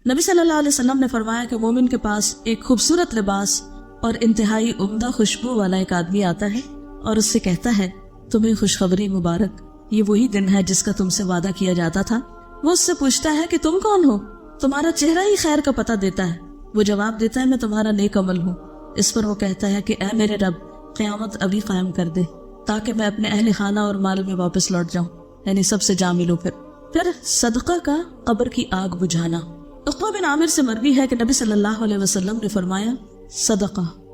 نبی صلی اللہ علیہ وسلم نے فرمایا کہ مومن کے پاس ایک خوبصورت لباس اور انتہائی عمدہ خوشبو والا ایک آدمی آتا ہے اور اس سے کہتا ہے تمہیں خوشخبری مبارک، یہ وہی دن ہے جس کا تم سے وعدہ کیا جاتا تھا۔ وہ اس سے پوچھتا ہے کہ تم کون ہو؟ تمہارا چہرہ ہی خیر کا پتہ دیتا ہے۔ وہ جواب دیتا ہے میں تمہارا نیک عمل ہوں۔ اس پر وہ کہتا ہے کہ اے میرے رب، قیامت ابھی قائم کر دے تاکہ میں اپنے اہل خانہ اور مال میں واپس لوٹ جاؤں، یعنی سب سے جا ملوں۔ پھر صدقہ کا قبر کی آگ بجھانا۔ عقبہ بن عامر سے مروی ہے کہ نبی صلی اللہ علیہ وسلم نے فرمایا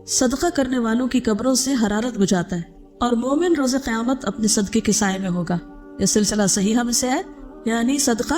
صدقہ کرنے والوں کی قبروں سے حرارت بجھاتا ہے اور مومن روز قیامت اپنے صدقے کے سائے میں ہوگا۔ یہ سلسلہ صحیحہ میں سے ہے، یعنی صدقہ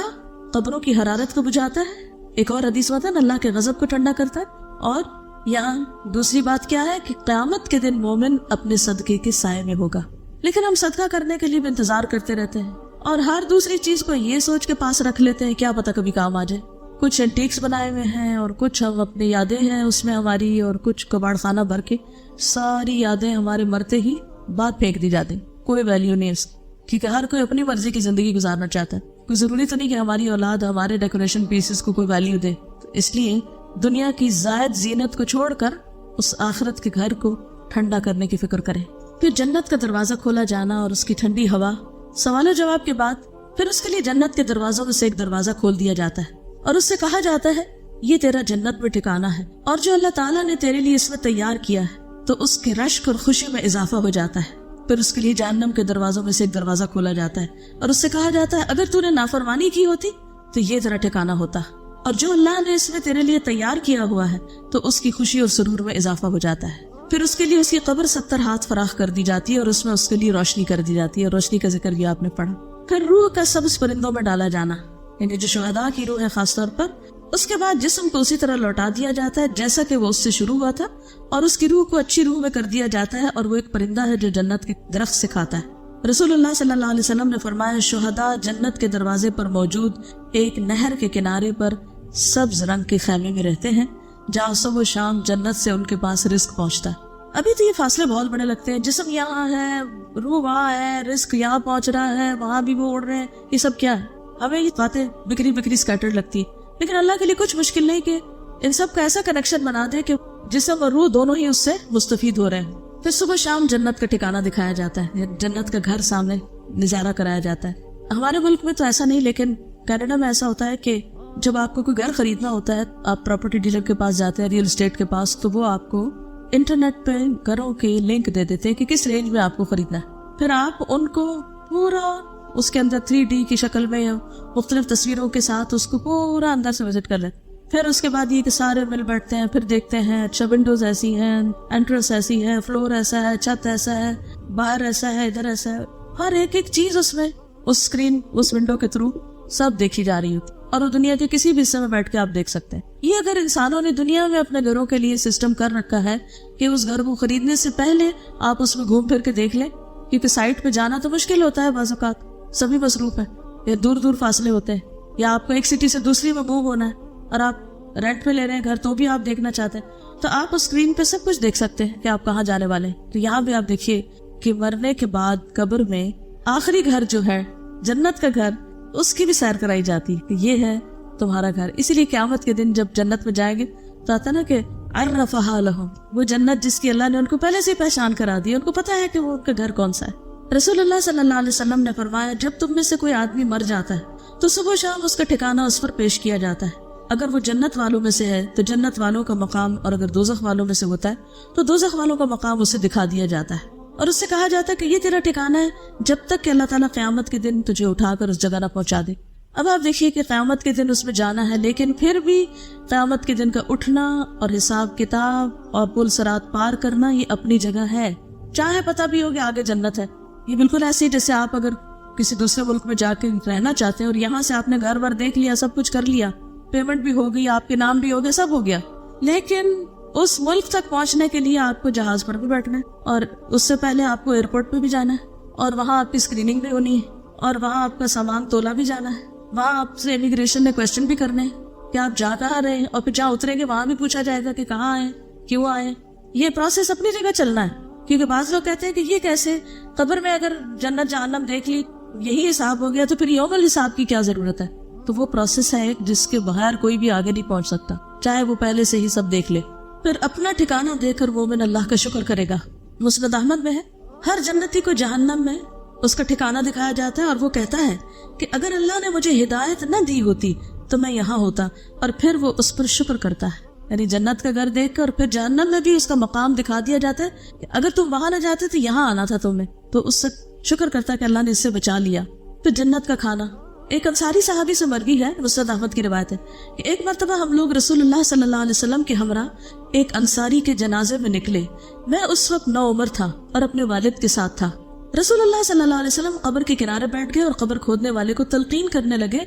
قبروں کی حرارت کو بجھاتا ہے۔ ایک اور حدیث میں اللہ کے غضب کو ٹھنڈا کرتا ہے، اور یہاں دوسری بات کیا ہے کہ قیامت کے دن مومن اپنے صدقے کے سائے میں ہوگا۔ لیکن ہم صدقہ کرنے کے لیے بھی انتظار کرتے رہتے ہیں اور ہر دوسری چیز کو یہ سوچ کے پاس رکھ لیتے ہیں کیا پتہ کبھی کام آ جائے۔ کچھ اینٹیکس بنائے ہوئے ہیں اور کچھ ہم اپنی یادیں ہیں اس میں ہماری، اور کچھ کباڑ خانہ بھر کے ساری یادیں ہمارے مرتے ہی بعد پھینک دی جاتی، کوئی ویلیو نہیں اس کی، کیونکہ ہر کوئی اپنی مرضی کی زندگی گزارنا چاہتا ہے۔ کوئی ضروری تو نہیں کہ ہماری اولاد ہمارے ڈیکوریشن پیسز کو کوئی ویلیو دے، تو اس لیے دنیا کی زائد زینت کو چھوڑ کر اس آخرت کے گھر کو ٹھنڈا کرنے کی فکر کریں۔ پھر جنت کا دروازہ کھولا جانا اور اس کی ٹھنڈی ہوا، سوال و جواب کے بعد پھر اس کے لیے جنت کے دروازوں میں سے ایک دروازہ کھول دیا جاتا ہے اور اس سے کہا جاتا ہے یہ تیرا جنت میں ٹھکانہ ہے، اور جو اللہ تعالیٰ نے تیرے لیے اس میں تیار کیا ہے، تو اس کے رشک اور خوشی میں اضافہ ہو جاتا ہے۔ پھر اس کے لیے جہنم کے دروازوں میں سے ایک دروازہ کھولا جاتا ہے اور اس سے کہا جاتا ہے اگر تو نے نافرمانی کی ہوتی تو یہ تیرا ٹھکانہ ہوتا، اور جو اللہ نے اس میں تیرے لیے تیار کیا ہوا ہے تو اس کی خوشی اور سرور میں اضافہ ہو جاتا ہے۔ پھر اس کے لیے اس کی قبر 70 ہاتھ فراخ کر دی جاتی ہے اور اس میں اس کے لیے روشنی کر دی جاتی ہے، اور روشنی کا ذکر بھی آپ نے پڑھا۔ پھر روح کا سبز پرندوں میں ڈالا جانا، یعنی جو شہداء کی روح ہے خاص طور پر، اس کے بعد جسم کو اسی طرح لوٹا دیا جاتا ہے جیسا کہ وہ اس سے شروع ہوا تھا، اور اس کی روح کو اچھی روح میں کر دیا جاتا ہے، اور وہ ایک پرندہ ہے جو جنت کے درخت سے کھاتا ہے۔ رسول اللہ صلی اللہ علیہ وسلم نے فرمایا شہداء جنت کے دروازے پر موجود ایک نہر کے کنارے پر سبز رنگ کے خیمے میں رہتے ہیں جہاں صبح و شام جنت سے ان کے پاس رزق پہنچتا ہے۔ ابھی تو یہ فاصلے بہت بڑے لگتے ہیں، جسم یہاں ہے، روح وہاں ہے، رزق یہاں پہنچ رہا ہے، وہاں بھی وہ اڑ رہے ہیں، یہ سب کیا ہے؟ ہمیں یہ باتیں بکری سکیٹرڈ لگتی ہے، لیکن اللہ کے لیے کچھ مشکل نہیں کہ ان سب کا ایسا کنیکشن بنا دے کہ جسم اور روح دونوں ہی اس سے مستفید ہو رہے ہیں۔ پھر صبح شام جنت کا ٹھکانہ دکھایا جاتا ہے، جنت کا گھر سامنے نظارہ کرایا جاتا ہے۔ ہمارے ملک میں تو ایسا نہیں، لیکن کینیڈا میں ایسا ہوتا ہے کہ جب آپ کو کوئی گھر خریدنا ہوتا ہے، آپ پراپرٹی ڈیلر کے پاس جاتے ہیں، ریئل اسٹیٹ کے پاس، تو وہ آپ کو انٹرنیٹ پہ گھروں کے لنک دے دیتے ہیں کہ کس رینج میں آپ کو خریدنا ہے۔ پھر آپ ان کو پورا اس کے اندر 3D کی شکل میں مختلف تصویروں کے ساتھ اس کو پورا اندر سے وزٹ کر لیتے۔ پھر اس کے بعد یہ کہ سارے مل بیٹھتے ہیں، پھر دیکھتے ہیں اچھا ونڈوز ایسی ہیں، انٹرنس ایسی ہے، فلور ایسا ہے، چھت ایسا ہے، باہر ایسا ہے، ادھر ایسا ہے، ہر ایک چیز اس میں اس اسکرین اس ونڈو کے تھرو سب دیکھی جا رہی ہوتی، اور وہ دنیا کے کسی بھی حصے میں بیٹھ کے آپ دیکھ سکتے ہیں۔ یہ اگر انسانوں نے دنیا میں اپنے گھروں کے لیے سسٹم کر رکھا ہے کہ اس گھر کو خریدنے سے پہلے آپ اس میں گھوم پھر کے دیکھ لیں، کیونکہ سائٹ پہ جانا تو مشکل ہوتا ہے، بعض اوقات سبھی مصروف ہیں، یا دور دور فاصلے ہوتے ہیں، یا آپ کو ایک سٹی سے دوسری میں موو ہونا ہے اور آپ رینٹ پہ لے رہے ہیں گھر، تو بھی آپ دیکھنا چاہتے ہیں، تو آپ اسکرین پہ سب کچھ دیکھ سکتے ہیں کہ آپ کہاں جانے والے ہیں۔ تو یہاں بھی آپ دیکھیے کہ مرنے کے بعد قبر میں آخری گھر جو ہے جنت کا گھر، اس کی بھی سیر کرائی جاتی ہے کہ یہ ہے تمہارا گھر۔ اسی لیے قیامت کے دن جب جنت میں جائیں گے تو آتا نا کہ عرفہا لہم، وہ جنت جس کی اللہ نے ان کو پہلے سے پہچان کرا دی، ان کو پتا ہے کہ وہ ان کا گھر کون سا ہے۔ رسول اللہ صلی اللہ علیہ وسلم نے فرمایا جب تم میں سے کوئی آدمی مر جاتا ہے تو صبح شام اس کا ٹھکانہ اس پر پیش کیا جاتا ہے، اگر وہ جنت والوں میں سے ہے تو جنت والوں کا مقام، اور اگر دوزخ والوں میں سے ہوتا ہے تو دوزخ والوں کا مقام اسے دکھا دیا جاتا ہے، اور اس سے کہا جاتا ہے کہ یہ تیرا ٹھکانہ ہے جب تک کہ اللہ تعالیٰ قیامت کے دن تجھے اٹھا کر اس جگہ نہ پہنچا دے۔ اب آپ دیکھیے کہ قیامت کے دن اس میں جانا ہے، لیکن پھر بھی قیامت کے دن کا اٹھنا اور حساب کتاب اور پل صراط پار کرنا یہ اپنی جگہ ہے، چاہے پتہ بھی ہو کہ آگے جنت ہے۔ یہ بالکل ایسے ہی جیسے آپ اگر کسی دوسرے ملک میں جا کے رہنا چاہتے ہیں اور یہاں سے آپ نے گھر ور دیکھ لیا، سب کچھ کر لیا، پیمنٹ بھی ہو گئی، آپ کے نام بھی ہو گیا، سب ہو گیا، لیکن اس ملک تک پہنچنے کے لیے آپ کو جہاز پر بھی بیٹھنا ہے، اور اس سے پہلے آپ کو ایئرپورٹ پہ بھی جانا ہے، اور وہاں آپ کی اسکریننگ بھی ہونی ہے، اور وہاں آپ کا سامان تولا بھی جانا ہے، وہاں آپ سے امیگریشن نے کویسچن بھی کرنے ہیں کہ آپ جا کہاں رہے ہیں، اور پھر جہاں اتریں گے وہاں بھی پوچھا جائے گا کہ کہاں آئے، کیوں آئے۔ یہ پروسیس اپنی جگہ چلنا ہے، کیونکہ بعض لوگ کہتے ہیں کہ یہ کیسے، قبر میں اگر جنت جہنم دیکھ لی یہی حساب ہو گیا تو پھر یوم الحساب کی کیا ضرورت ہے۔ تو وہ پروسیس ہے ایک جس کے بغیر کوئی بھی آگے نہیں پہنچ سکتا، چاہے وہ پہلے سے ہی سب دیکھ لے۔ پھر اپنا ٹھکانہ دیکھ کر مومن اللہ کا شکر کرے گا۔ مسند احمد میں ہے، ہر جنتی کو جہنم میں اس کا ٹھکانہ دکھایا جاتا ہے اور وہ کہتا ہے کہ اگر اللہ نے مجھے ہدایت نہ دی ہوتی تو میں یہاں ہوتا، اور پھر وہ اس پر شکر کرتا ہے۔ یعنی جنت کا گھر دیکھ کر اور پھر جہنم میں بھی اس کا مقام دکھا دیا جاتا ہے کہ اگر تم وہاں نہ جاتے تو یہاں آنا تھا تمہیں، تو اس سے شکر کرتا ہے کہ اللہ نے اس سے بچا لیا۔ پھر جنت کا کھانا، ایک انصاری صحابی سے مرغی ہے، مسند احمد کی روایت ہے کہ ایک مرتبہ ہم لوگ رسول اللہ صلی اللہ علیہ وسلم کے ہمراہ ایک انصاری کے جنازے میں نکلے۔ میں اس وقت نوعمر تھا اور اپنے والد کے ساتھ تھا۔ رسول اللہ صلی اللہ علیہ وسلم قبر کے کنارے بیٹھ گئے اور قبر کھودنے والے کو تلقین کرنے لگے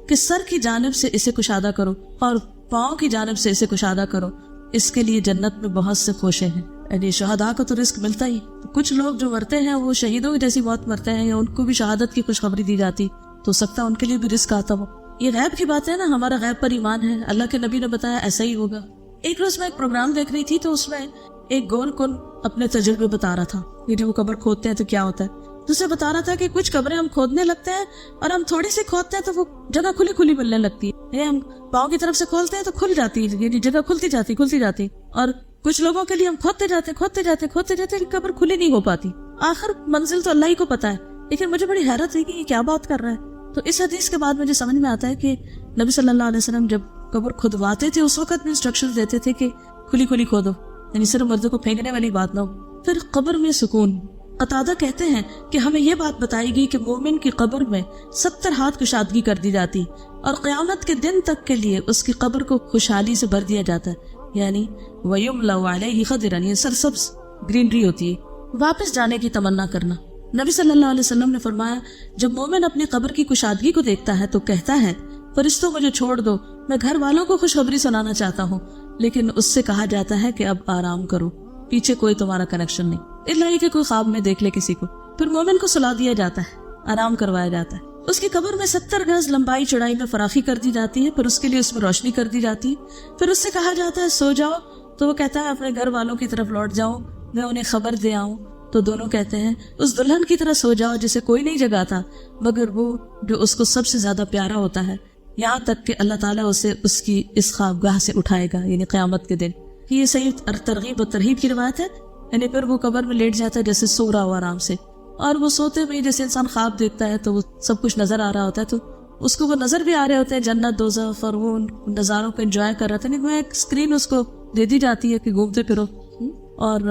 کہ سر کی جانب سے اسے کشادہ کرو اور پاؤں کی جانب سے اسے کشادہ کرو، اس کے لیے جنت میں بہت سے خوشے ہیں۔ یعنی شہداء کو تو رزق ملتا ہی، کچھ لوگ جو مرتے ہیں وہ شہیدوں کی جیسی موت مرتے ہیں یا ان کو بھی شہادت کی خوشخبری دی جاتی تو سکتا ان کے لیے بھی رزق آتا ہو۔ یہ غیب کی بات ہے نا، ہمارا غیب پر ایمان ہے، اللہ کے نبی نے بتایا ایسا ہی ہوگا۔ ایک روز میں ایک پروگرام دیکھ رہی تھی تو اس میں ایک گول کن اپنے تجربے بتا رہا تھا، یہ جب وہ قبر کھودتے ہیں تو کیا ہوتا ہے، تو اسے بتا رہا تھا کہ کچھ قبریں ہم کھودنے لگتے ہیں اور ہم تھوڑی سی کھودتے ہیں تو وہ جگہ کھلی کھلی ملنے لگتی ہے، ہم پاؤں کی طرف سے کھولتے ہیں تو کھل جاتی ہے، یعنی جگہ کھلتی جاتی، اور کچھ لوگوں کے لیے ہم کھودتے جاتے قبر کھلی نہیں ہو پاتی۔ آخر منزل تو اللہ ہی کو پتا ہے، لیکن مجھے بڑی حیرت ہوئی کہ یہ کیا بات کر رہا ہے۔ تو اس حدیث کے بعد مجھے سمجھ میں آتا ہے کہ نبی صلی اللہ علیہ وسلم جب قبر کھدواتے تھے اس وقت بھی انسٹرکشن دیتے تھے کہ کھلی کھودو، یعنی صرف مردوں کو پھینکنے والی بات نہ ہو۔ پھر قبر میں سکون، قتادہ کہتے ہیں کہ ہمیں یہ بات بتائی گئی کہ مومن کی قبر میں 70 ہاتھ کشادگی کر دی جاتی اور قیامت کے دن تک کے لیے اس کی قبر کو خوشحالی سے بھر دیا جاتا ہے، یعنی وَيُمْلَوْ عَلَيْهِ خَضِرًا، یہ سرسبز گرینری ہوتی ہے۔ واپس جانے کی تمنا کرنا، نبی صلی اللہ علیہ وسلم نے فرمایا جب مومن اپنی قبر کی کشادگی کو دیکھتا ہے تو کہتا ہے فرشتوں مجھے چھوڑ دو، میں گھر والوں کو خوشخبری سنانا چاہتا ہوں، لیکن اس سے کہا جاتا ہے کہ اب آرام کرو، پیچھے کوئی تمہارا کنیکشن نہیں، اللہ کہ کوئی خواب میں دیکھ لے کسی کو۔ پھر مومن کو سلا دیا جاتا ہے، آرام کروایا جاتا ہے، اس کی قبر میں 70 گز لمبائی چوڑائی میں فراخی کر دی جاتی ہے، پھر اس کے لیے اس میں روشنی کر دی جاتی ہے، پھر اس سے کہا جاتا ہے سو جاؤ، تو وہ کہتا ہے اپنے گھر والوں کی طرف لوٹ جاؤں، میں انہیں خبر دے آؤں، تو دونوں کہتے ہیں اس دلہن کی طرح سو جاؤ جسے کوئی نہیں جگاتا مگر وہ جو اس کو سب سے زیادہ پیارا ہوتا ہے، یہاں تک کہ اللہ تعالیٰ اسے اس کی اس خوابگاہ سے اٹھائے گا، یعنی قیامت کے دن۔ یہ صحیح ترغیب و ترہیب کی روایت ہے۔ یعنی پھر وہ قبر میں لیٹ جاتا ہے جیسے سو رہا ہو آرام سے، اور وہ سوتے میں جیسے انسان خواب دیکھتا ہے تو وہ سب کچھ نظر آ رہا ہوتا ہے، تو اس کو وہ نظر بھی آ رہے ہوتے ہیں، جنت دوزخ اور وہ نظاروں کو انجوائے کر رہا تھا، وہ ایک اسکرین اس کو دے دی جاتی ہے کہ گھومتے پھرو، اور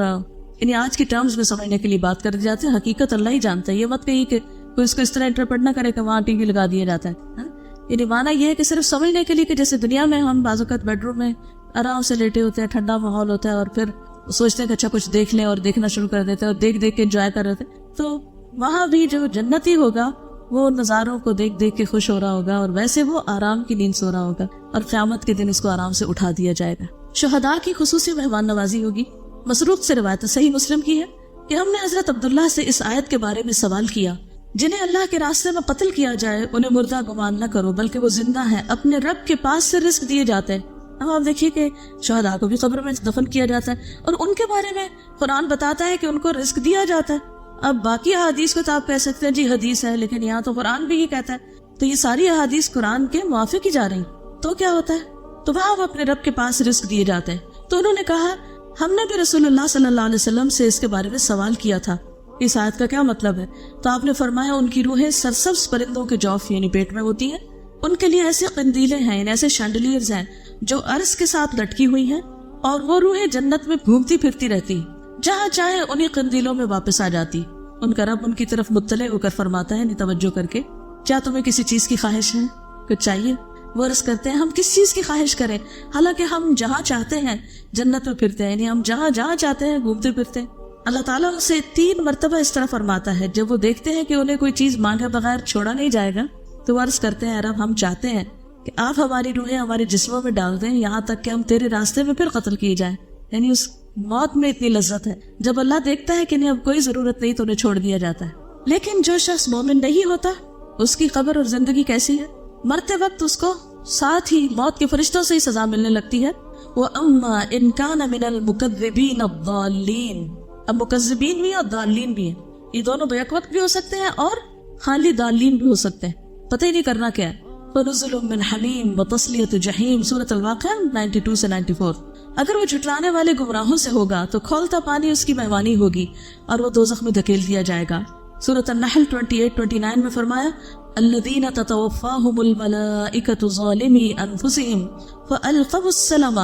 یعنی آج کی ٹرمز میں سمجھنے کے لیے بات کر دی جاتی ہے، حقیقت اللہ ہی جانتا ہے۔ یہ مت کہیے کہ کوئی اس کو اس طرح انٹرپریٹ نہ کرے کہ وہاں ٹی وی لگا دیا جاتا ہے، یعنی معنی یہ ہے کہ صرف سمجھنے کے لیے کہ جیسے دنیا میں ہم بعض اوقات بیڈ روم میں آرام سے لیٹے ہوتے ہیں، ٹھنڈا ماحول ہوتا ہے اور پھر سوچتے ہیں کہ اچھا کچھ دیکھ لیں اور دیکھنا شروع کر دیتے ہیں اور دیکھ کے انجوائے کر رہے تھے، تو وہاں بھی جو جنتی ہوگا وہ نظاروں کو دیکھ کے خوش ہو رہا ہوگا، اور ویسے وہ آرام کی نیند سو رہا ہوگا، اور قیامت کے دن اس کو آرام سے اٹھا دیا جائے گا۔ شہداء کی خصوصی مہمان نوازی ہوگی۔ مسروق سے روایت صحیح مسلم کی ہے کہ ہم نے حضرت عبداللہ سے اس آیت کے بارے میں سوال کیا، جنہیں اللہ کے راستے میں قتل کیا جائے انہیں مردہ گمان نہ کرو بلکہ وہ زندہ ہیں، اپنے رب کے پاس سے رزق دیے جاتے ہیں۔ اب آپ دیکھیے کہ شہداء کو بھی قبر میں دفن کیا جاتا ہے اور ان کے بارے میں قرآن بتاتا ہے کہ ان کو رزق دیا جاتا ہے۔ اب باقی احادیث کو تو آپ کہہ سکتے ہیں جی حدیث ہے، لیکن یہاں تو قرآن بھی یہ کہتا ہے، تو یہ ساری احادیث قرآن کے موافق ہی جا رہی، تو کیا ہوتا ہے، تو وہاں وہ اپنے رب کے پاس رزق دیے جاتے ہیں۔ تو انہوں نے کہا ہم نے بھی رسول اللہ صلی اللہ علیہ وسلم سے اس کے بارے میں سوال کیا تھا، اس آیت کا کیا مطلب ہے؟ تو آپ نے فرمایا ان کی روحیں سرسبز پرندوں کے جوف یعنی پیٹ میں ہوتی ہیں، ان کے لیے ایسے قندیلیں ہیں، ایسے شینڈلیئرز ہیں جو عرش کے ساتھ لٹکی ہوئی ہیں، اور وہ روحیں جنت میں گھومتی پھرتی رہتی، جہاں چاہے انہیں قندیلوں میں واپس آ جاتی۔ ان کا رب ان کی طرف مطلع ہو کر فرماتا ہے توجہ کر کے، کیا تمہیں کسی چیز کی خواہش ہے، کچھ چاہیے؟ وہ عرض کرتے ہیں ہم کس چیز کی خواہش کریں، حالانکہ ہم جہاں چاہتے ہیں جنت میں پھرتے ہیں، یعنی ہم جہاں جہاں چاہتے ہیں گھومتے پھرتے ہیں۔ اللہ تعالیٰ ان سے 3 مرتبہ اس طرح فرماتا ہے، جب وہ دیکھتے ہیں کہ انہیں کوئی چیز مانگے بغیر چھوڑا نہیں جائے گا تو وہ عرض کرتے ہیں رب ہم چاہتے ہیں کہ آپ ہماری روحیں ہمارے جسموں میں ڈال دیں یہاں تک کہ ہم تیرے راستے میں پھر قتل کیے جائیں۔ یعنی اس موت میں اتنی لذت ہے، جب اللہ دیکھتا ہے کہ انہیں اب کوئی ضرورت نہیں تو انہیں چھوڑ دیا جاتا ہے۔ لیکن جو شخص مومن نہیں ہوتا اس کی قبر اور زندگی کیسی ہے؟ مرتے وقت اس کو ساتھ ہی موت کے فرشتوں سے ہی سزا ملنے لگتی ہے۔ وَأَمَّا إِن كَانَ مِنَ الْمُكَذِّبِينَ الضَّالِّينَ، اب مکذبین بھی اور ضالین بھی ہیں، یہ دونوں بیک وقت بھی ہو سکتے ہیں اور خالی ضالین بھی ہو سکتے ہیں، پتہ ہی نہیں کرنا کیا ہے۔ ونزل من حمیم وتصلیۃ جحیم، سورۃ الواقعہ 92 سے 94۔ اگر وہ جھٹلانے والے گمراہوں سے ہوگا تو کھولتا پانی اس کی مہمانی ہوگی اور وہ دوزخ میں دھکیل دیا جائے گا۔ سورۃ النحل 28-29 میں فرمایا الذین تتوفاہم الملائکۃ ظالمی انفسہم فالقوا السلم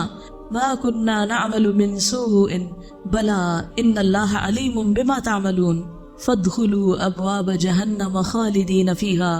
ما كنا نعمل من سوء بلى ان اللہ علیم بما تعملون فادخلوا ابواب جہنم خالدین فیہا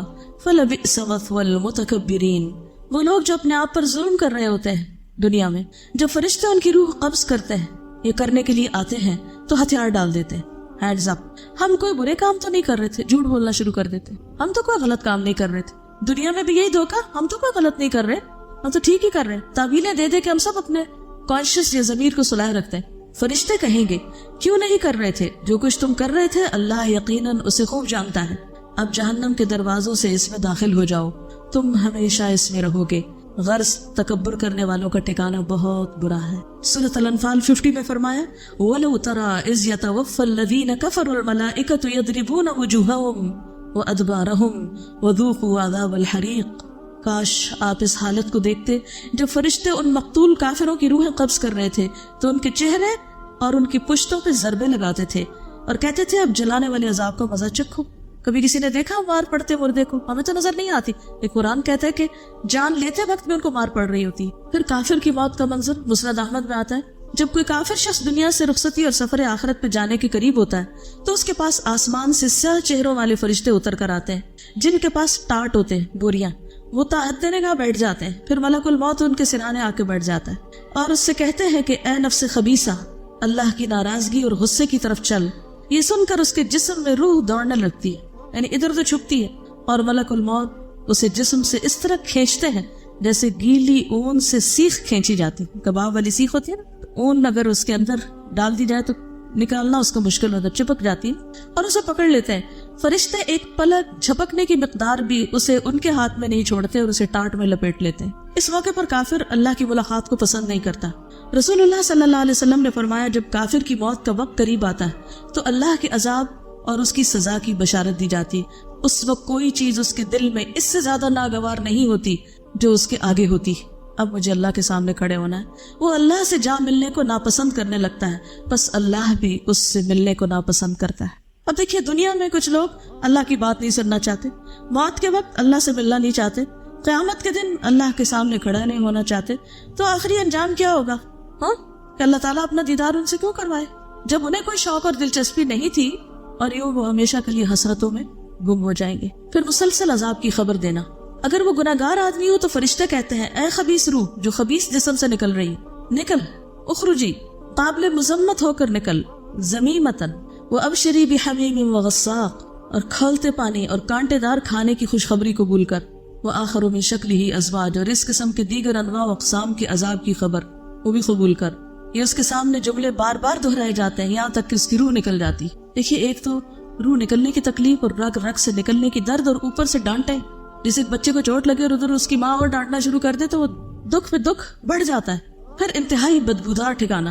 فلبئس مثوى المتکبرین۔ وہ لوگ جو اپنے آپ پر ظلم کر رہے ہوتے ہیں دنیا میں، جب فرشتے ان کی روح قبض کرتے ہیں، یہ کرنے کے لیے آتے ہیں تو ہتھیار ڈال دیتے ہیں، ہینڈز اپ، ہم کوئی برے کام تو نہیں کر رہے تھے، جھوٹ بولنا شروع کر دیتے، ہم تو کوئی غلط کام نہیں کر رہے تھے، دنیا میں بھی یہی دھوکہ، ہم تو کوئی غلط نہیں کر رہے، ہم تو ٹھیک ہی کر رہے ہیں، تعویلیں دے دے کے ہم سب اپنے کانشیس یا ضمیر کو سلائے رکھتے ہیں۔ فرشتے کہیں گے کیوں نہیں کر رہے تھے جو کچھ تم کر رہے تھے، اللہ یقیناً اسے خوب جانتا ہے، اب جہنم کے دروازوں سے اس میں داخل ہو جاؤ، تم ہمیشہ اس میں رہو گے، غرض تکبر کرنے والوں کا ٹھکانہ بہت برا ہے۔ سورۃ الانفال 50 میں فرمایا وَلَوْ تَرَىٰ إِذْ يَتَوَفَّى الَّذِينَ كَفَرُوا الْمَلَائِكَةُ يَضْرِبُونَ وُجُوهَهُمْ وَأَدْبَارَهُمْ وَذُوقُوا عَذَابَ الْحَرِيقِ۔ کاش آپ اس حالت کو دیکھتے جب فرشتے ان مقتول کافروں کی روحیں قبض کر رہے تھے تو ان کے چہرے اور ان کی پشتوں پہ ضربے لگاتے تھے اور کہتے تھے اب جلانے والے عذاب کا مزہ چکھو۔ کبھی کسی نے دیکھا مار پڑتے مردے کو؟ ہمیں تو نظر نہیں آتی، یہ قرآن کہتا ہے کہ جان لیتے وقت بھی ان کو مار پڑ رہی ہوتی۔ پھر کافر کی موت کا منظر مسند احمد میں آتا ہے، جب کوئی کافر شخص دنیا سے رخصتی اور سفر آخرت پہ جانے کے قریب ہوتا ہے تو اس کے پاس آسمان سے سیاہ چہروں والے فرشتے اتر کر آتے ہیں جن کے پاس ٹاٹ ہوتے ہیں، بوریاں، وہ تاحت نگاہ بیٹھ جاتے ہیں، پھر ملک الموت ان کے سرانے آ کے بیٹھ جاتا ہے اور اس سے کہتے ہیں کہ اے نفس خبیثہ، اللہ کی ناراضگی اور غصے کی طرف چل۔ یہ سن کر اس کے جسم میں روح دوڑنے لگتی ہے، یعنی ادھر ادھر چھپتی ہے، اور ملک الموت اسے جسم سے اس طرح کھینچتے ہیں جیسے گیلی اون سے سیخ کھینچی جاتی ہے، کباب والی سیخ ہوتی ہے نا، اون اگر اس کے اندر ڈال دی جائے تو نکالنا اس کو مشکل ہوتا ہے، چپک جاتی ہے اور اسے پکڑ لیتے ہیں۔ فرشتے ایک پلک جھپکنے کی مقدار بھی اسے ان کے ہاتھ میں نہیں چھوڑتے اور اسے ٹاٹ میں لپیٹ لیتے ہیں۔ اس موقع پر کافر اللہ کی ملاقات کو پسند نہیں کرتا۔ رسول اللہ صلی اللہ علیہ وسلم نے فرمایا جب کافر کی موت کا وقت قریب آتا ہے تو اللہ کے عذاب اور اس کی سزا کی بشارت دی جاتی، اس وقت کوئی چیز اس کے دل میں اس سے زیادہ ناگوار نہیں ہوتی جو اس کے آگے ہوتی۔ اب مجھے اللہ کے سامنے کھڑے ہونا ہے۔ وہ اللہ سے جا ملنے کو ناپسند کرنے لگتا ہے، بس اللہ بھی اس سے ملنے کو ناپسند کرتا ہے۔ اب دیکھیے دنیا میں کچھ لوگ اللہ کی بات نہیں سننا چاہتے، موت کے وقت اللہ سے ملنا نہیں چاہتے، قیامت کے دن اللہ کے سامنے کھڑا نہیں ہونا چاہتے، تو آخری انجام کیا ہوگا؟ ہاں کہ اللہ تعالیٰ اپنا دیدار ان سے کیوں کروائے جب انہیں کوئی شوق اور دلچسپی نہیں تھی، اور یوں وہ ہمیشہ کے لیے حسرتوں میں گم ہو جائیں گے۔ پھر مسلسل عذاب کی خبر دینا، اگر وہ گناہگار آدمی ہو تو فرشتے کہتے ہیں اے خبیث روح جو خبیث جسم سے نکل رہی، نکل، اخرجی، قابل مذمت ہو کر نکل، ذمیمتن وابشری بحمیم وغساق، اور کھولتے پانی اور کانٹے دار کھانے کی خوشخبری قبول کر، وآخر من شکلہ ازواج، اور اس قسم کے دیگر انواع و اقسام کے عذاب کی خبر وہ بھی قبول کر۔ یہ اس کے سامنے جملے بار بار دہرائے جاتے ہیں یہاں تک کہ اس کی روح نکل جاتی۔ دیکھیے ایک تو روح نکلنے کی تکلیف اور رگ رگ سے نکلنے کی درد، اور اوپر سے ڈانٹیں، جسے بچے کو چوٹ لگے اور ادھر اس کی ماں اور ڈانٹنا شروع کر دے تو وہ دکھ پہ دکھ بڑھ جاتا ہے۔ پھر انتہائی بدبودار ٹھکانہ،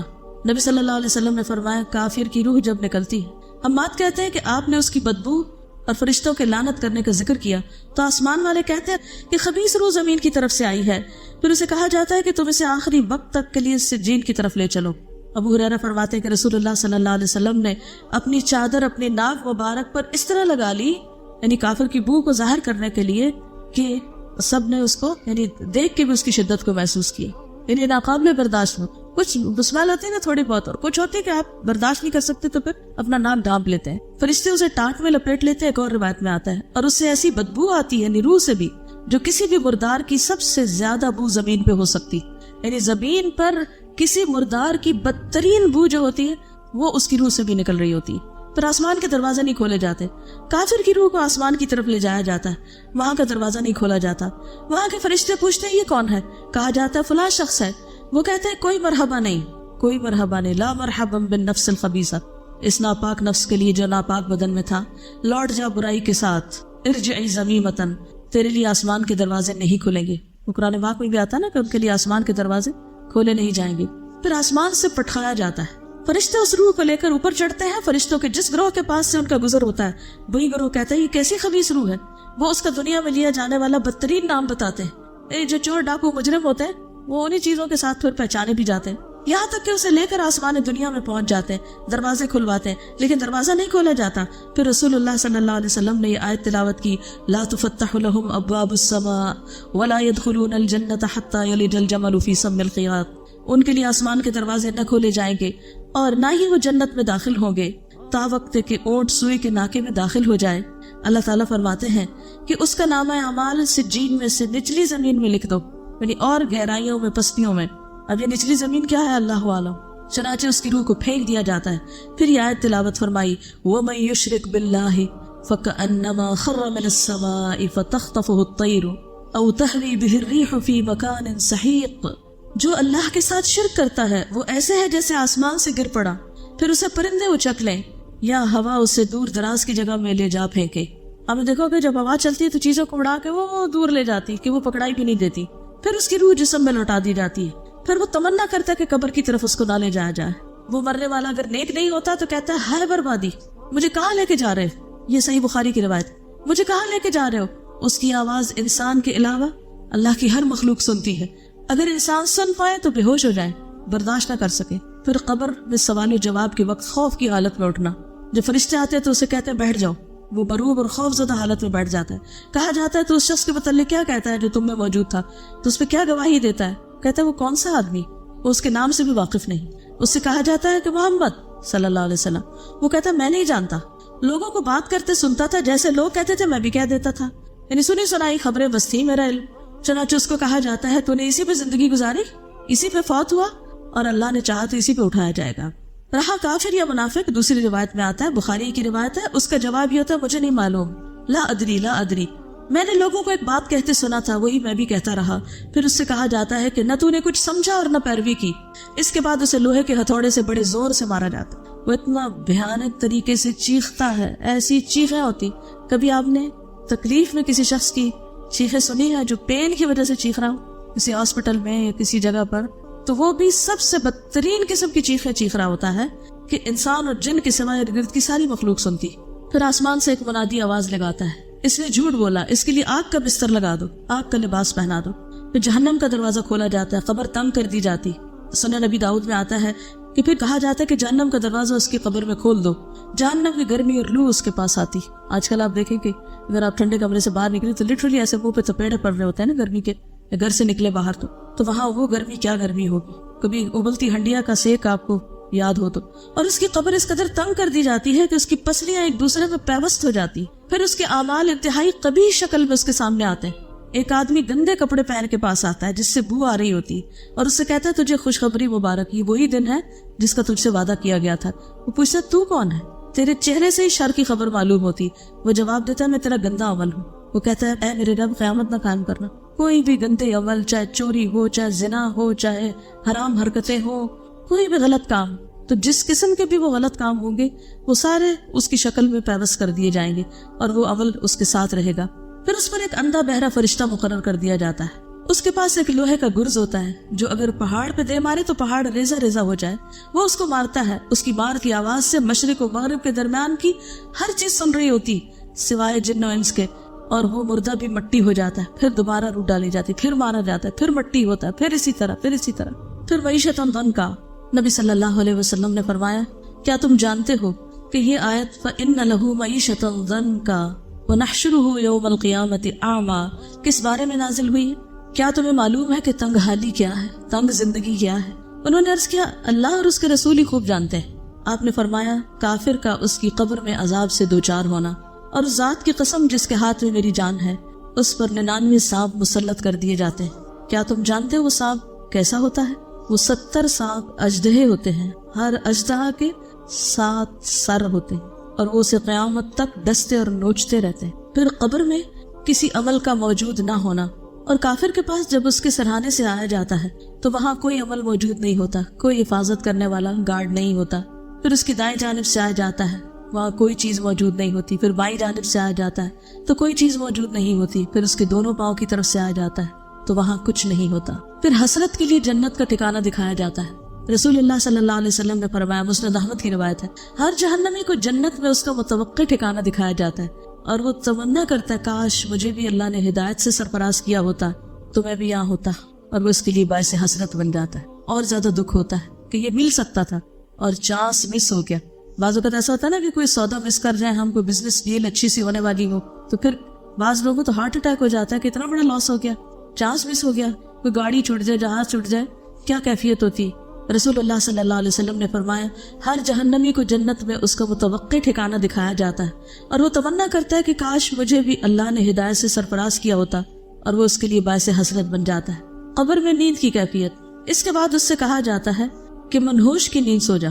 نبی صلی اللہ علیہ وسلم نے فرمایا کافر کی روح جب نکلتی ہے، ہم بات کہتے ہیں کہ آپ نے اس کی بدبو اور فرشتوں کے لعنت کرنے کا ذکر کیا تو آسمان والے کہتے ہیں کہ خبیث روح زمین کی طرف سے آئی ہے، پھر اسے کہا جاتا ہے کہ تم اسے آخری وقت تک کے لیے سجین کی طرف لے چلو۔ ابو ہریرہ فرماتے ہیں کہ رسول اللہ صلی اللہ علیہ وسلم نے اپنی چادر اپنی ناک مبارک پر اس طرح لگا لی، یعنی کافر کی بو کو ظاہر کرنے کے لیے، کہ سب نے اس کو یعنی دیکھ کے بھی اس کی شدت کو محسوس کیا، یعنی ناقابل برداشت ہو۔ کچھ بسمال ہوتی ہے نا تھوڑی بہت، اور کچھ ہوتی ہے کہ آپ برداشت نہیں کر سکتے تو پھر اپنا ناک ڈھانپ لیتے ہیں۔ فرشتے اسے ٹانٹ میں لپیٹ لیتے ہیں، ایک اور روایت میں آتا ہے، اور اس سے ایسی بدبو آتی ہے یعنی روح سے بھی جو کسی بھی مردار کی سب سے زیادہ بو زمین پہ ہو سکتی، یعنی زمین پر کسی مردار کی بدترین بو جو ہوتی ہے وہ اس کی روح سے بھی نکل رہی ہوتی ہے۔ پھر آسمان کے دروازے نہیں کھولے جاتے، کافر کی روح کو آسمان کی طرف لے جایا جاتا ہے، وہاں کا دروازہ نہیں کھولا جاتا، وہاں کے فرشتے پوچھتے ہیں یہ کون ہے؟ کہا جاتا ہے فلاں شخص ہے، وہ کہتے ہیں کوئی مرحبا نہیں، کوئی مرحبا نہیں، لا مرحبا بالنفس الخبیثہ، اس ناپاک نفس کے لیے جو ناپاک بدن میں تھا، لوٹ جا برائی کے ساتھ، ارجعی ذمیمتن، تیرے لیے آسمان کے دروازے نہیں کھلیں گے۔ قرآن پاک میں بھی آتا نا کہ ان کے لیے آسمان کے دروازے کھولے نہیں جائیں گے۔ پھر آسمان سے پٹخایا جاتا ہے، فرشتے اس روح کو لے کر اوپر چڑھتے ہیں، فرشتوں کے جس گروہ کے پاس سے ان کا گزر ہوتا ہے وہی گروہ کہتا ہے یہ کیسی خبیث روح ہے، وہ اس کا دنیا میں لیا جانے والا بدترین نام بتاتے ہیں. جو چور ڈاکو مجرم ہوتے ہیں وہ انہی چیزوں کے ساتھ پھر پہچانے بھی جاتے ہیں، یہاں تک کہ اسے لے کر آسمان دنیا میں پہنچ جاتے ہیں، دروازے کھلواتے ہیں، لیکن دروازہ نہیں کھولا جاتا. پھر رسول اللہ صلی اللہ علیہ وسلم نے یہ آیت تلاوت کی، لا تفتح لهم ابواب السماء ولا يدخلون الجنة حتى يلج الجمل في سم الخياط. ان کے لیے آسمان کے دروازے نہ کھولے جائیں گے اور نہ ہی وہ جنت میں داخل ہوں گے تا وقت کہ اونٹ سوئی کے ناکے میں داخل ہو جائے. اللہ تعالیٰ فرماتے ہیں کہ اس کا نامہ اعمال سجین میں سے نچلی زمین میں لکھ دو، یعنی اور گہرائیوں میں، پستیوں میں. اب یہ نچلی زمین کیا ہے اللہ عالم. چنانچہ اس کی روح کو پھینک دیا جاتا ہے. پھر یہ آیت تلاوت فرمائی، وَمَن يُشْرِكْ بِاللَّهِ فَكَأَنَّمَا خَرَّ مِنَ السَّمَاءِ فَتَخْطَفُهُ الطَّيْرُ أَوْ تَهْوِي بِهِ الرِّيحُ فِي مَكَانٍ سَحِيقٍ. جو اللہ کے ساتھ شرک کرتا ہے وہ ایسے ہے جیسے آسمان سے گر پڑا پھر اسے پرندے اچک لیں یا ہوا اسے دور دراز کی جگہ میں لے جا پھینکے. اب دیکھو کہ جب ہوا چلتی ہے تو چیزوں کو اڑا کے وہ دور لے جاتی کہ وہ پکڑائی بھی نہیں دیتی. پھر اس کی روح جسم میں لوٹا دی جاتی ہے. پھر وہ تمنا کرتا ہے کہ قبر کی طرف اس کو نہ لے جایا جائے. وہ مرنے والا اگر نیک نہیں ہوتا تو کہتا ہے ہائے بربادی، مجھے کہاں لے کے جا رہے؟ یہ صحیح بخاری کی روایت. مجھے کہاں لے کے جا رہے ہو؟ اس کی آواز انسان کے علاوہ اللہ کی ہر مخلوق سنتی ہے. اگر انسان سن پائے تو بے ہوش ہو جائے، برداشت نہ کر سکے. پھر قبر میں سوال و جواب کے وقت خوف کی حالت میں اٹھنا. جب فرشتے آتے ہیں تو اسے کہتے ہیں بیٹھ جاؤ، وہ مروب اور خوف زدہ حالت میں بیٹھ جاتا ہے. کہا جاتا ہے تو اس شخص کے متعلق کیا کہتا ہے جو تم میں موجود تھا؟ تو اس پہ کیا گواہی دیتا ہے؟ کہتا ہے وہ کون سا آدمی؟ وہ اس کے نام سے بھی واقف نہیں. اس سے کہا جاتا ہے کہ محمد صلی اللہ علیہ وسلم. وہ کہتا ہے میں نہیں جانتا. لوگوں کو بات کرتے سنتا تھا، جیسے لوگ کہتے تھے میں بھی کہہ دیتا تھا، یعنی سنی سنائی خبریں بس تھی میرا علم. چنانچہ اس کو کہا جاتا ہے تو نے اسی پہ زندگی گزاری، اسی پہ فوت ہوا، اور اللہ نے چاہا تو اسی پہ اٹھایا جائے گا. رہا کافر یا منافق، دوسری روایت میں آتا ہے، بخاری کی روایت ہے، اس کا جواب یہ ہوتا ہے مجھے نہیں معلوم، لا ادری لا ادری. میں نے لوگوں کو ایک بات کہتے سنا تھا، وہی میں بھی کہتا رہا. پھر اس سے کہا جاتا ہے کہ نہ تو نے کچھ سمجھا اور نہ پیروی کی. اس کے بعد اسے لوہے کے ہتھوڑے سے بڑے زور سے مارا جاتا. وہ اتنا بھیانک طریقے سے چیختا ہے، ایسی چیخیں ہوتی. کبھی آپ نے تکلیف میں کسی شخص کی چیخیں سنی ہے جو پین کی وجہ سے چیخ رہا ہو کسی ہاسپٹل میں یا کسی جگہ پر؟ تو وہ بھی سب سے بدترین قسم کی چیخیں چیخ رہا ہوتا ہے کہ انسان اور جن کے سوائے ارد گرد کی ساری مخلوق سنتی. پھر آسمان سے ایک منادی آواز لگاتا ہے، اس نے جھوٹ بولا، اس کے لیے آگ کا بستر لگا دو، آگ کا لباس پہنا دو. پھر جہنم کا دروازہ کھولا جاتا ہے، قبر تنگ کر دی جاتی. سنن نبی داؤد میں آتا ہے کہ پھر کہا جاتا ہے کہ جہنم کا دروازہ اس کی قبر میں کھول دو. جہنم کی گرمی اور لو اس کے پاس آتی. آج کل آپ دیکھیں کہ اگر آپ ٹھنڈے کمرے سے باہر نکلے تو لٹرلی ایسے منہ پہ تپیڑے پڑ رہے ہوتے ہیں نا گرمی کے. گھر سے نکلے باہر تو وہاں وہ گرمی کیا گرمی ہوگی. کبھی ابلتی ہنڈیا کا سیک آپ کو یاد ہو تو. اور اس کی قبر اس قدر تنگ کر دی جاتی ہے کہ اس کی پسلیاں ایک دوسرے میں پیوست ہو جاتی. پھر اس کے اعمال انتہائی قبیح شکل میں اس کے سامنے آتے ہیں. ایک آدمی گندے کپڑے پہن کے پاس آتا ہے جس سے بو آ رہی ہوتی اور اس سے کہتا ہے تجھے خوشخبری مبارک، یہ وہی دن ہے جس کا تجھ سے وعدہ کیا گیا تھا. وہ پوچھتا تو کون ہے؟ تیرے چہرے سے ہی شر کی خبر معلوم ہوتی. وہ جواب دیتا ہے میں تیرا گندا عمل ہوں. وہ کہتا ہے اے میرے رب قیامت نہ قائم کرنا. کوئی بھی گندے عمل، چاہے چوری ہو، چاہے زنا ہو، چاہے حرام حرکتیں ہو، کوئی بھی غلط کام، تو جس قسم کے بھی وہ غلط کام ہوں گے وہ سارے اس کی شکل میں پیوست کر دیے جائیں گے اور وہ عمل اس کے ساتھ رہے گا. پھر اس پر ایک اندھا بہرا فرشتہ مقرر کر دیا جاتا ہے. اس کے پاس ایک لوہے کا گرز ہوتا ہے جو اگر پہاڑ پہ دے مارے تو پہاڑ ریزہ ریزہ ہو جائے. وہ اس کو مارتا ہے. اس کی مار کی آواز سے مشرق و مغرب کے درمیان کی ہر چیز سن رہی ہوتی سوائے جن و انس کے، اور وہ مردہ بھی مٹی ہو جاتا ہے. پھر دوبارہ روح ڈالی جاتی، پھر مارا جاتا ہے، پھر مٹی ہوتا ہے، پھر اسی طرح پھر اسی طرح. پھر معیشت ضنکا. نبی صلی اللہ علیہ وسلم نے فرمایا کیا تم جانتے ہو کہ یہ آیت فَإِنَّ لَهُ مَعِيشَةً ضَنْكَا وَنَحْشُرُهُ يَوْمَ الْقِيَامَةِ أَعْمَى کس بارے میں نازل ہوئی ہے؟ کیا تمہیں معلوم ہے کہ تنگ حالی کیا ہے، تنگ زندگی کیا ہے؟ انہوں نے عرض کیا اللہ اور اس کے رسول ہی خوب جانتے ہیں. آپ نے فرمایا کافر کا اس کی قبر میں عذاب سے دوچار ہونا، اور اس ذات کی قسم جس کے ہاتھ میں میری جان ہے اس پر 99 سانپ مسلط کر دیے جاتے ہیں. کیا تم جانتے ہو وہ سانپ کیسا ہوتا ہے؟ وہ 70 سانپ اژدہے ہوتے ہیں، ہر اژدہا کے 7 سر ہوتے ہیں اور وہ اسے قیامت تک ڈستے اور نوچتے رہتے ہیں. پھر قبر میں کسی عمل کا موجود نہ ہونا، اور کافر کے پاس جب اس کے سرہانے سے آیا جاتا ہے تو وہاں کوئی عمل موجود نہیں ہوتا، کوئی حفاظت کرنے والا گارڈ نہیں ہوتا. پھر اس کی دائیں جانب سے آیا جاتا ہے، وہاں کوئی چیز موجود نہیں ہوتی. پھر بائیں جانب سے آیا جاتا ہے تو کوئی چیز موجود نہیں ہوتی. پھر اس کے دونوں پاؤں کی طرف سے آیا جاتا ہے تو وہاں کچھ نہیں ہوتا. پھر حسرت کے لیے جنت کا ٹھکانہ دکھایا جاتا ہے. رسول اللہ صلی اللہ علیہ وسلم نے فرمایا، مسند احمد کی روایت ہے، ہر جہنمی کو جنت میں اس کا متوقع ٹھکانہ دکھایا جاتا ہے. اور وہ تمنا کرتا ہے کاش مجھے بھی اللہ نے ہدایت سے سرفراز کیا ہوتا تو میں بھی یہاں ہوتا، اور وہ اس کے لیے باعث حسرت بن جاتا ہے، اور زیادہ دکھ ہوتا ہے کہ یہ مل سکتا تھا اور چانس مس ہو گیا۔ بعض اوقات ایسا ہوتا ہے نا کہ کوئی سودا مس کر جائے ہم، کوئی بزنس ڈیل اچھی سی ہونے والی ہو، تو پھر بعض لوگوں تو ہارٹ اٹیک ہو جاتا ہے کہ اتنا بڑا لاس ہو گیا، چانس مس ہو گیا، کوئی گاڑی چھوٹ جائے، جہاز چھوٹ جائے، کیا کیفیت ہوتی۔ رسول اللہ صلی اللہ علیہ وسلم نے فرمایا ہر جہنمی کو جنت میں اس کا متوقع ٹھکانہ دکھایا جاتا ہے، اور وہ تمنا کرتا ہے کہ کاش مجھے بھی اللہ نے ہدایت سے سرفراز کیا ہوتا، اور وہ اس کے لیے باعث حسرت بن جاتا ہے۔ قبر میں نیند کی کیفیت، اس کے بعد اس سے کہا جاتا ہے کہ منحوش کی نیند سو جا۔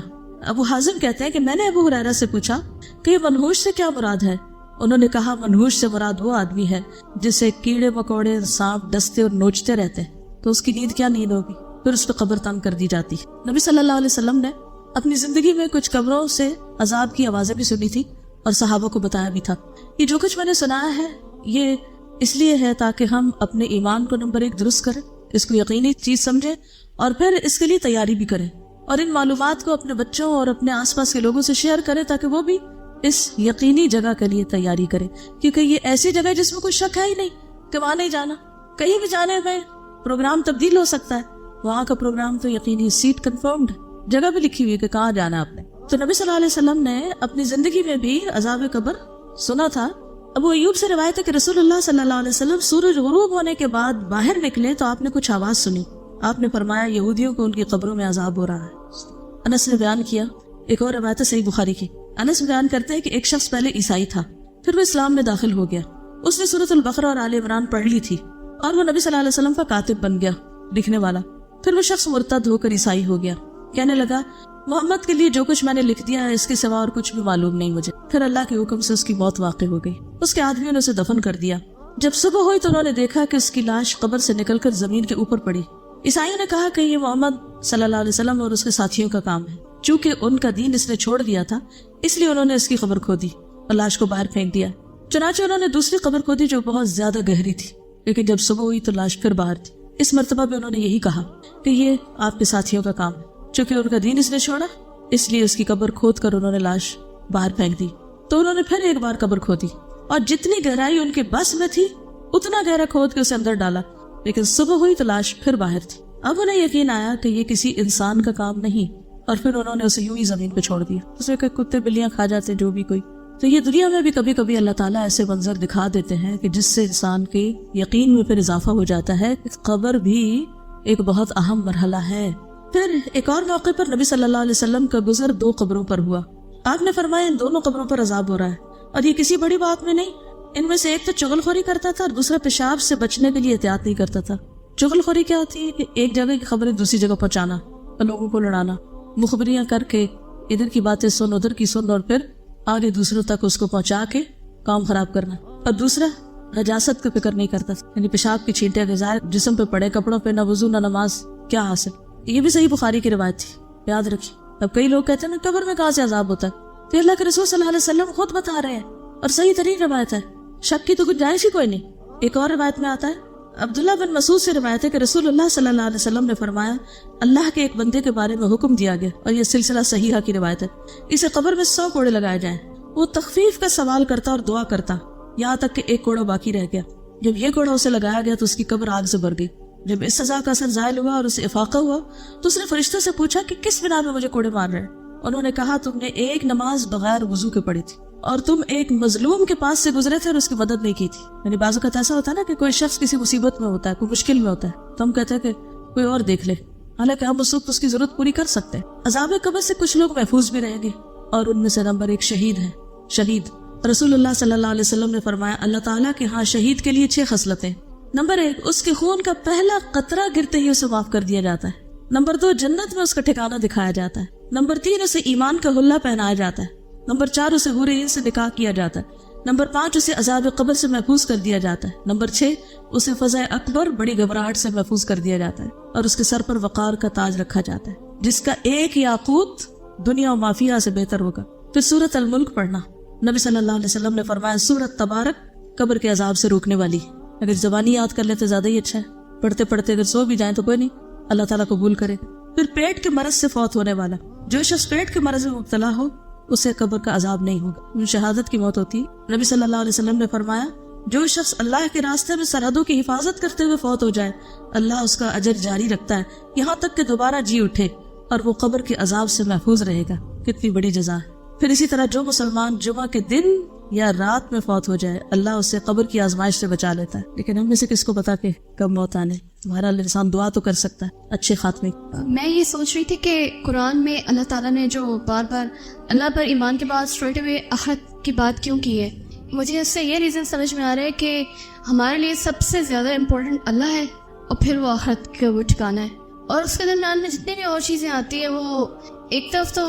ابو حازم کہتے ہیں کہ میں نے ابو ہریرہ سے پوچھا کہ یہ منحوش سے کیا مراد ہے؟ انہوں نے کہا منحوش سے مراد وہ آدمی ہے جسے کیڑے مکوڑے، سانپ ڈستے اور نوچتے رہتے ہیں، تو اس کی نیند کیا نیند ہوگی؟ پھر اس پہ قبر تنگ کر دی جاتی۔ نبی صلی اللہ علیہ وسلم نے اپنی زندگی میں کچھ قبروں سے عذاب کی آوازیں بھی سنی تھی اور صحابہ کو بتایا بھی تھا۔ یہ جو کچھ میں نے سنایا ہے یہ اس لیے ہے تاکہ ہم اپنے ایمان کو نمبر 1 درست کریں، اس کو یقینی چیز سمجھیں، اور پھر اس کے لیے تیاری بھی کریں، اور ان معلومات کو اپنے بچوں اور اپنے آس پاس کے لوگوں سے شیئر کریں تاکہ وہ بھی اس یقینی جگہ کے لیے تیاری کریں، کیونکہ یہ ایسی جگہ ہے جس میں کوئی شک ہے ہی نہیں کہ وہاں نہیں جانا۔ کہیں بھی جانے میں پروگرام تبدیل ہو سکتا ہے، وہاں کا پروگرام تو یقینی سیٹ کنفرمڈ ہے، جگہ بھی لکھی ہوئی ہے کہ کہاں جانا آپ نے۔ تو نبی صلی اللہ علیہ وسلم نے اپنی زندگی میں بھی عذاب قبر سنا تھا۔ ابو ایوب سے روایت ہے کہ رسول اللہ صلی اللہ علیہ وسلم سورج غروب ہونے کے بعد باہر نکلے تو آپ نے کچھ آواز سنی، آپ نے فرمایا یہودیوں کو ان کی قبروں میں عذاب ہو رہا ہے۔ انس نے بیان کیا، ایک اور روایت ہے صحیح بخاری کی، انس بیان کرتے ہیں کہ ایک شخص پہلے عیسائی تھا، پھر وہ اسلام میں داخل ہو گیا، اس نے سورۃ البقرہ اور آل عمران پڑھ لی تھی، اور وہ نبی صلی اللہ علیہ وسلم کا کاتب بن گیا، لکھنے والا۔ پھر وہ شخص مرتد ہو کر عیسائی ہو گیا، کہنے لگا محمد کے لیے جو کچھ میں نے لکھ دیا ہے اس کے سوا اور کچھ بھی معلوم نہیں مجھے۔ پھر اللہ کے حکم سے اس کی موت واقع ہو گئی، اس کے آدمیوں نے اسے دفن کر دیا۔ جب صبح ہوئی تو انہوں نے دیکھا کہ اس کی لاش قبر سے نکل کر زمین کے اوپر پڑی۔ عیسائیوں نے کہا کہ یہ محمد صلی اللہ علیہ وسلم اور اس کے ساتھیوں کا کام ہے، چونکہ ان کا دین اس نے چھوڑ دیا تھا اس لیے انہوں نے اس کی قبر کھودی اور لاش کو باہر پھینک دیا۔ چنانچہ انہوں نے دوسری قبر کھودی جو بہت زیادہ گہری تھی، لیکن جب صبح ہوئی تو لاش پھر باہر تھی۔ اس مرتبہ بھی انہوں نے یہی کہا کہ یہ آپ کے ساتھیوں کا کام ہے، چونکہ ان کا دین اس نے چھوڑا اس لیے اس کی قبر کھود کر انہوں نے لاش باہر پھینک دی۔ تو انہوں نے پھر ایک بار قبر کھودی اور جتنی گہرائی ان کے بس میں تھی اتنا گہرا کھود کے اسے اندر ڈالا، لیکن صبح ہوئی تو لاش پھر باہر تھی۔ اب انہیں یقین آیا کہ یہ کسی انسان کا کام نہیں، اور پھر انہوں نے اسے یوں ہی زمین پہ چھوڑ دیا، اسے کہ کتے بلیاں کھا جاتے جو بھی کوئی۔ تو یہ دنیا میں بھی کبھی کبھی اللہ تعالیٰ ایسے منظر دکھا دیتے ہیں کہ جس سے انسان کے یقین میں پھر اضافہ ہو جاتا ہے۔ قبر بھی ایک بہت اہم مرحلہ ہے۔ پھر ایک اور موقع پر نبی صلی اللہ علیہ وسلم کا گزر 2 قبروں پر ہوا، آپ نے فرمایا ان دونوں قبروں پر عذاب ہو رہا ہے، اور یہ کسی بڑی بات میں نہیں، ان میں سے ایک تو چغل خوری کرتا تھا اور دوسرا پیشاب سے بچنے کے لیے احتیاط نہیں کرتا تھا۔ چغل خوری کیا ہوتی ہے کہ ایک جگہ کی خبریں دوسری جگہ پہنچانا اور لوگوں کو لڑانا، مخبریاں کر کے ادھر کی باتیں سن ادھر کی سن، اور پھر آگے دوسروں تک اس کو پہنچا کے کام خراب کرنا۔ اور دوسرا نجاست کا فکر نہیں کرتا، یعنی پیشاب کی چھینٹیں غذائے جسم پہ پڑے، کپڑوں پہ، نہ وضو نہ نماز، کیا حاصل۔ یہ بھی صحیح بخاری کی روایت تھی، یاد رکھیے۔ اب کئی لوگ کہتے ہیں نا قبر میں کہاں سے عذاب ہوتا ہے، تو اللہ کے رسول صلی اللہ علیہ وسلم خود بتا رہے ہیں، اور صحیح ترین روایت ہے، شک کی تو گنجائش ہی کوئی نہیں۔ ایک اور روایت میں آتا ہے، عبداللہ بن مسعود سے روایت ہے کہ رسول اللہ صلی اللہ علیہ وسلم نے فرمایا اللہ کے ایک بندے کے بارے میں حکم دیا گیا، اور یہ سلسلہ صحیحہ کی روایت ہے، اسے قبر میں 100 کوڑے لگائے جائیں، وہ تخفیف کا سوال کرتا اور دعا کرتا یہاں تک کہ ایک کوڑا باقی رہ گیا۔ جب یہ کوڑا اسے لگایا گیا تو اس کی قبر آگ سے بھر گئی۔ جب اس سزا کا اثر زائل ہوا اور اسے افاقہ ہوا تو اس نے فرشتوں سے پوچھا کہ کس بنا میں مجھے کوڑے مار رہے ہیں؟ انہوں نے کہا تم نے ایک نماز بغیر وضو کے پڑھی تھی، اور تم ایک مظلوم کے پاس سے گزرے تھے اور اس کی مدد نہیں کی تھی۔ یعنی بعض اوقات ایسا ہوتا ہے نا کہ کوئی شخص کسی مصیبت میں ہوتا ہے، کوئی مشکل میں ہوتا ہے، تو ہم کہتے ہیں کہ کوئی اور دیکھ لے، حالانکہ ہم اس وقت اس کی ضرورت پوری کر سکتے ہیں۔ عذاب قبر سے کچھ لوگ محفوظ بھی رہیں گے، اور ان میں سے نمبر 1 شہید ہے۔ شہید رسول اللہ صلی اللہ علیہ وسلم نے فرمایا اللہ تعالیٰ کے ہاں شہید کے لیے 6 خصلتیں۔ نمبر 1 اس کے خون کا پہلا قطرہ گرتے ہی اسے معاف کر دیا جاتا ہے۔ نمبر 2 جنت میں اس کا ٹھکانہ دکھایا جاتا ہے۔ نمبر 3 اسے ایمان کا حلہ پہنایا جاتا ہے۔ نمبر 4 اسے حور عین سے نکاح کیا جاتا ہے۔ نمبر 5 اسے عذاب قبر سے محفوظ کر دیا جاتا ہے۔ نمبر 6 اسے فضائے اکبر بڑی گھبراہٹ سے محفوظ کر دیا جاتا ہے، اور اس کے سر پر وقار کا تاج رکھا جاتا ہے جس کا ایک یاقوت دنیا و مافیہ سے بہتر ہوگا۔ پھر سورۃ الملک پڑھنا، نبی صلی اللہ علیہ وسلم نے فرمایا سورۃ تبارک قبر کے عذاب سے روکنے والی، اگر زبانی یاد کر لیتے زیادہ ہی اچھا ہے، پڑھتے پڑھتے اگر سو بھی جائیں تو کوئی نہیں، اللہ تعالیٰ قبول کرے۔ پھر پیٹ کے مرض سے فوت ہونے والا، جو شخص پیٹ کے مرض میں مبتلا ہو اسے قبر کا عذاب نہیں ہوگا، شہادت کی موت ہوتی ہے۔ نبی صلی اللہ علیہ وسلم نے فرمایا جو شخص اللہ کے راستے میں سرحدوں کی حفاظت کرتے ہوئے فوت ہو جائے اللہ اس کا اجر جاری رکھتا ہے یہاں تک کہ دوبارہ جی اٹھے اور وہ قبر کے عذاب سے محفوظ رہے گا۔ کتنی بڑی جزا ہے۔ پھر اسی طرح جو مسلمان جمعہ کے دن یا رات میں فوت ہو جائے اللہ اسے قبر کی آزمائش سے بچا لیتا ہے، لیکن ہم میں سے کس کو پتا کہ کب موت آنے۔ تمہارا انسان دعا تو کر سکتا ہے اچھے خاتمے۔ میں یہ سوچ رہی تھی کہ قرآن میں اللہ تعالیٰ نے جو بار بار اللہ پر ایمان کے بعد اسٹریٹ اوے آخرت کی بات کیوں کی ہے، مجھے اس سے یہ ریزن سمجھ میں آ رہا ہے کہ ہمارے لیے سب سے زیادہ امپورٹنٹ اللہ ہے اور پھر وہ آخرت کا وہ ٹھکانہ ہے، اور اس کے درمیان میں جتنی بھی اور چیزیں آتی ہیں وہ ایک طرف تو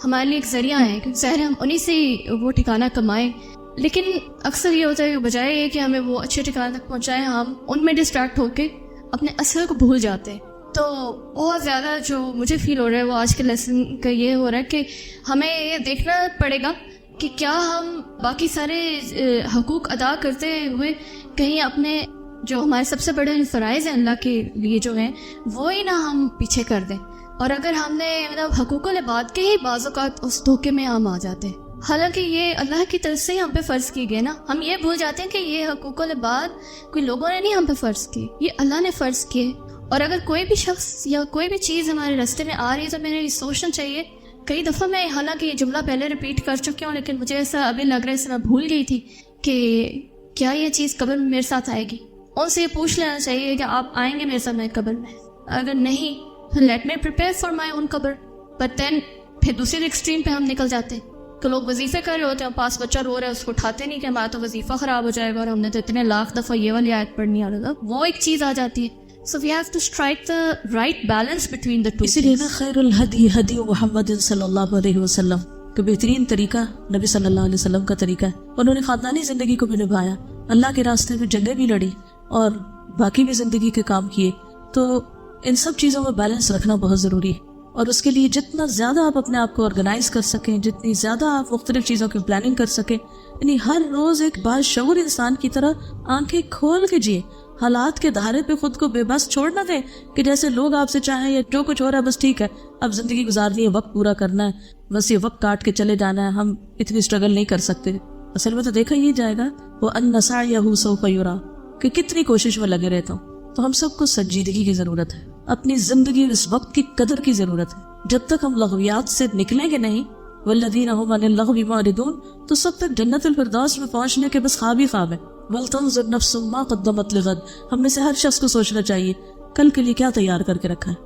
ہمارے لیے ایک ذریعہ ہے کیونکہ ظاہر ہم انہی سے وہ ٹھکانہ کمائیں، لیکن اکثر یہ ہوتا ہے کہ بجائے یہ کہ ہمیں وہ اچھے ٹھکانے تک پہنچائیں ہم ان میں ڈسٹریکٹ ہو کے اپنے اصل کو بھول جاتے ہیں۔ تو بہت زیادہ جو مجھے فیل ہو رہا ہے وہ آج کے لیسن کا یہ ہو رہا ہے کہ ہمیں یہ دیکھنا پڑے گا کہ کیا ہم باقی سارے حقوق ادا کرتے ہوئے کہیں اپنے جو ہمارے سب سے بڑے فرائض ہیں اللہ کے لیے جو ہیں وہی نہ ہم پیچھے کر دیں، اور اگر ہم نے حقوق العباد کے ہی بعض اوقات اس دھوکے میں ہم آ جاتے ہیں، حالانکہ یہ اللہ کی طرف سے ہی ہم پہ فرض کی گئے نا، ہم یہ بھول جاتے ہیں کہ یہ حقوق العباد کوئی لوگوں نے نہیں ہم پہ فرض کیے، یہ اللہ نے فرض کیے، اور اگر کوئی بھی شخص یا کوئی بھی چیز ہمارے راستے میں آ رہی ہے تو میں نے سوچنا چاہیے۔ کئی دفعہ میں حالانکہ یہ جملہ پہلے ریپیٹ کر چکی ہوں لیکن مجھے ایسا ابھی لگ رہا ہے، اس میں بھول گئی تھی کہ کیا یہ چیز قبر میں میرے ساتھ آئے گی۔ ان سے یہ پوچھ لینا چاہیے کہ آپ آئیں گے میرے ساتھ میں قبر میں، اگر نہیں let me prepare for my own قبر، بٹ دین پھر دوسری ایکسٹریم پہ ہم نکل جاتے ہیں کہ لوگ وظیفے کر رہے ہوتے ہیں، پاس بچہ رو رہا ہے اس کو اٹھاتے نہیں کہ ہمارا تو وظیفہ خراب ہو جائے گا اور ہم نے تو اتنے لاکھ دفعہ یہ والی آیت پڑھنی آ رہا تھا، وہ ایک چیز آ جاتی ہے۔ So we have to strike the right balance between the two. اسی لیے نا خیر الہدی ہدی محمد صلی اللہ علیہ وسلم کہ بہترین طریقہ نبی صلی اللہ علیہ وسلم کا طریقہ ہے۔ انہوں نے خاندانی زندگی کو بھی نبھایا، اللہ کے راستے میں جنگیں بھی لڑی اور باقی بھی زندگی کے کام کیے، تو ان سب چیزوں میں بیلنس رکھنا بہت ضروری ہے، اور اس کے لیے جتنا زیادہ آپ اپنے آپ کو آرگنائز کر سکیں، جتنی زیادہ آپ مختلف چیزوں کی پلاننگ کر سکیں، یعنی ہر روز ایک باشعور انسان کی طرح آنکھیں کھول کے جیے، حالات کے دھارے پہ خود کو بے بس چھوڑ نہ دیں کہ جیسے لوگ آپ سے چاہیں یا جو کچھ ہو رہا ہے بس ٹھیک ہے اب زندگی گزارنی ہے، وقت پورا کرنا ہے، بس یہ وقت کاٹ کے چلے جانا ہے، ہم اتنی اسٹرگل نہیں کر سکتے۔ اصل میں تو دیکھا یہ جائے گا وہ ان سعیہ سوف یرا کہ کتنی کوشش میں لگے رہتا ہوں۔ تو ہم سب کو سنجیدگی کی ضرورت ہے، اپنی زندگی اس وقت کی قدر کی ضرورت ہے۔ جب تک ہم لغویات سے نکلیں گے نہیں، والذین هم عن اللغو معرضون، تو سب تک جنت الفردوس میں پہنچنے کے بس خواب ہی خواب ہے۔ وَلْتَنظُرْ نَفْسٌ مَا قَدَّمَتْ لِغَدٍ، ہم میں سے ہر شخص کو سوچنا چاہیے کل کے لیے کیا تیار کر کے رکھا ہے۔